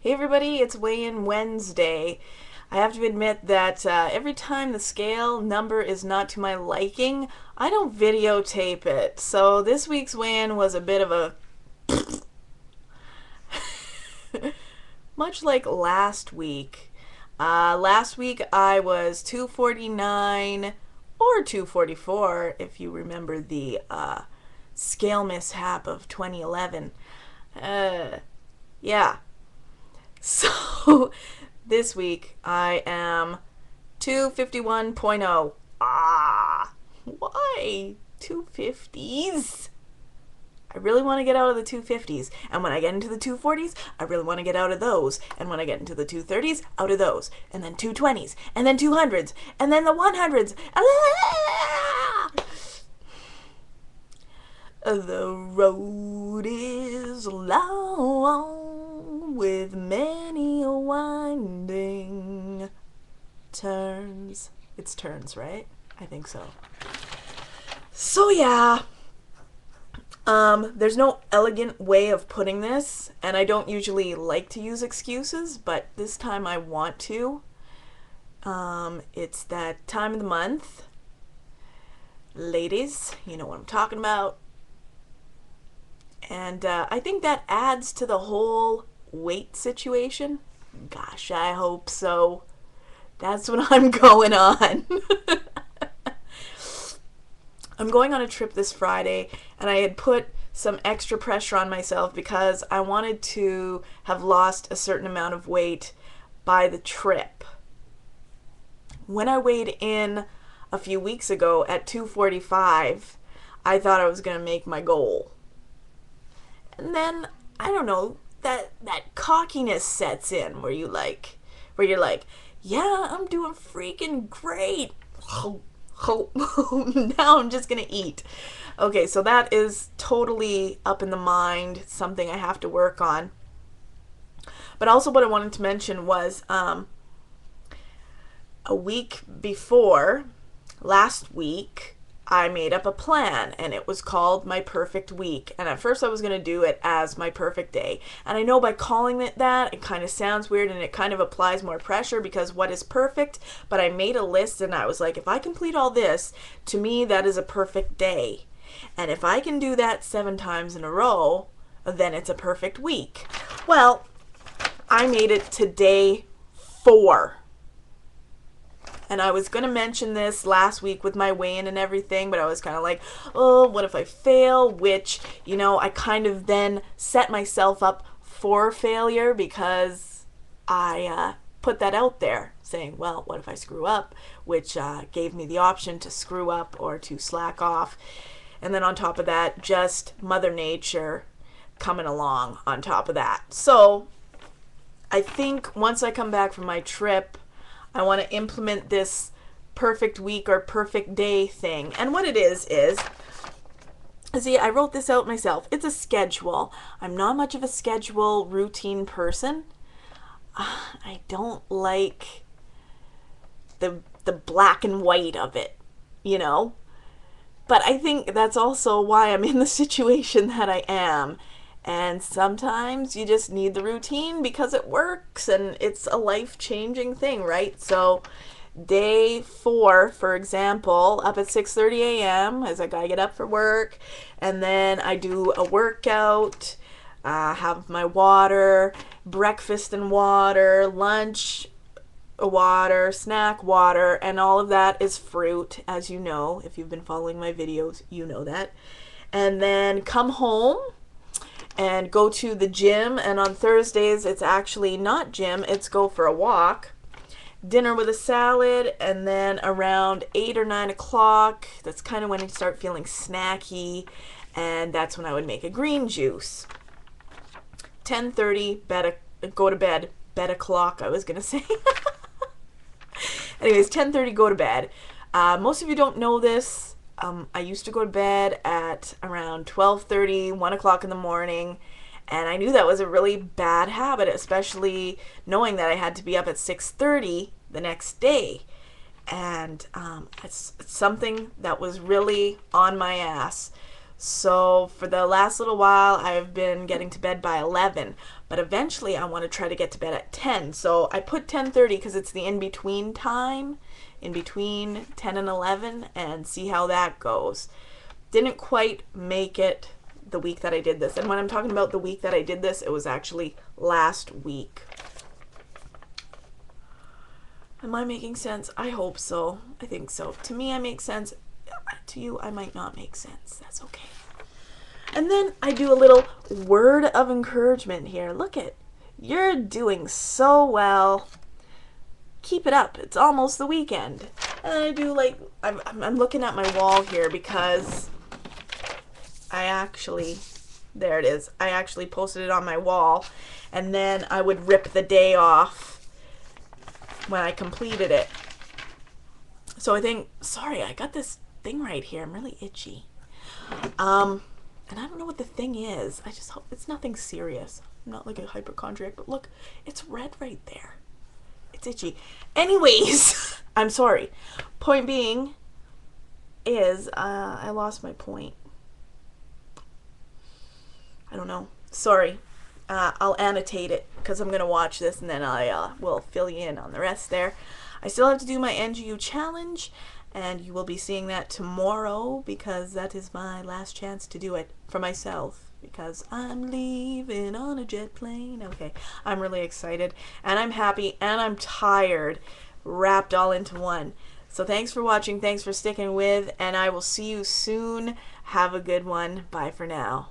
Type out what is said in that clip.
Hey everybody, it's Weigh-In Wednesday. I have to admit that every time the scale number is not to my liking, I don't videotape it. So this week's weigh-in was a bit of a... much like last week. Last week I was 249 or 244 if you remember the scale mishap of 2011. Yeah. So this week I am 251.0. Why 250s? I really want to get out of the 250s. And when I get into the 240s, I really want to get out of those. And when I get into the 230s, out of those. And then 220s. And then 200s. And then the 100s. The road is long with many winding turns. It's turns, right? I think so. So yeah. There's no elegant way of putting this, and I don't usually like to use excuses, but this time I want to. It's that time of the month. Ladies, you know what I'm talking about. And I think that adds to the whole weight situation. Gosh, I hope so. That's what I'm going on. I'm going on a trip this Friday, and I had put some extra pressure on myself because I wanted to have lost a certain amount of weight by the trip. When I weighed in a few weeks ago at 245, I thought I was going to make my goal. And then, I don't know, that cockiness sets in where you're like, yeah, I'm doing freaking great. Now I'm just gonna eat. Okay, so that is totally up in the mind, something I have to work on. But also what I wanted to mention was a week before, last week, I made up a plan, and it was called My Perfect Week. And at first I was going to do it as My Perfect Day. And I know by calling it that, it kind of sounds weird and it kind of applies more pressure because what is perfect? But I made a list and I was like, if I complete all this, to me that is a perfect day. And if I can do that 7 times in a row, then it's a perfect week. Well, I made it to day 4. And I was going to mention this last week with my weigh-in and everything, but I was kind of like, oh, what if I fail? Which, you know, I kind of then set myself up for failure because I put that out there saying, well, what if I screw up? Which gave me the option to screw up or to slack off. And then on top of that, just Mother Nature coming along on top of that. So I think once I come back from my trip, I want to implement this perfect week or perfect day thing. And what it is, see, I wrote this out myself. It's a schedule. I'm not much of a schedule routine person. I don't like the black and white of it, you know? But I think that's also why I'm in the situation that I am. And sometimes you just need the routine because it works and it's a life-changing thing, right? So day 4, for example, up at 6:30 a.m. as I gotta get up for work, and then I do a workout, have my water, breakfast and water, lunch, water, snack, water, and all of that is fruit, as you know. If you've been following my videos, you know that. And then come home and go to the gym, and on Thursdays it's actually not gym, it's go for a walk, dinner with a salad, and then around 8 or 9 o'clock, that's kind of when I start feeling snacky, and that's when I would make a green juice. 10:30, go to bed, bed o'clock I was gonna say. Anyways, 10:30, go to bed. Most of you don't know this. I used to go to bed at around 12:30, 1 o'clock in the morning, and I knew that was a really bad habit, especially knowing that I had to be up at 6:30 the next day. And it's something that was really on my ass. So for the last little while, I've been getting to bed by 11, but eventually I want to try to get to bed at 10. So I put 10:30 because it's the in-between time, in between 10 and 11, and see how that goes. Didn't quite make it the week that I did this. And when I'm talking about the week that I did this, it was actually last week. Am I making sense? I hope so. I think so. To me, I make sense. To you, I might not make sense. That's okay. And then I do a little word of encouragement here. Look at, you're doing so well. Keep it up. It's almost the weekend. And then I do like, I'm looking at my wall here because I actually, there it is. I actually posted it on my wall, and then I would rip the day off when I completed it. So I think, sorry, I got this thing right here. I'm really itchy. And I don't know what the thing is. I just hope it's nothing serious. I'm not like a hypochondriac, but look, it's red right there. It's itchy. Anyways, I'm sorry. Point being is, I lost my point. I don't know. Sorry. I'll annotate it because I'm going to watch this and then I will fill you in on the rest there. I still have to do my NGU challenge, and you will be seeing that tomorrow because that is my last chance to do it for myself because I'm leaving on a jet plane. Okay, I'm really excited and I'm happy and I'm tired, wrapped all into one. So thanks for watching, thanks for sticking with, and I will see you soon. Have a good one. Bye for now.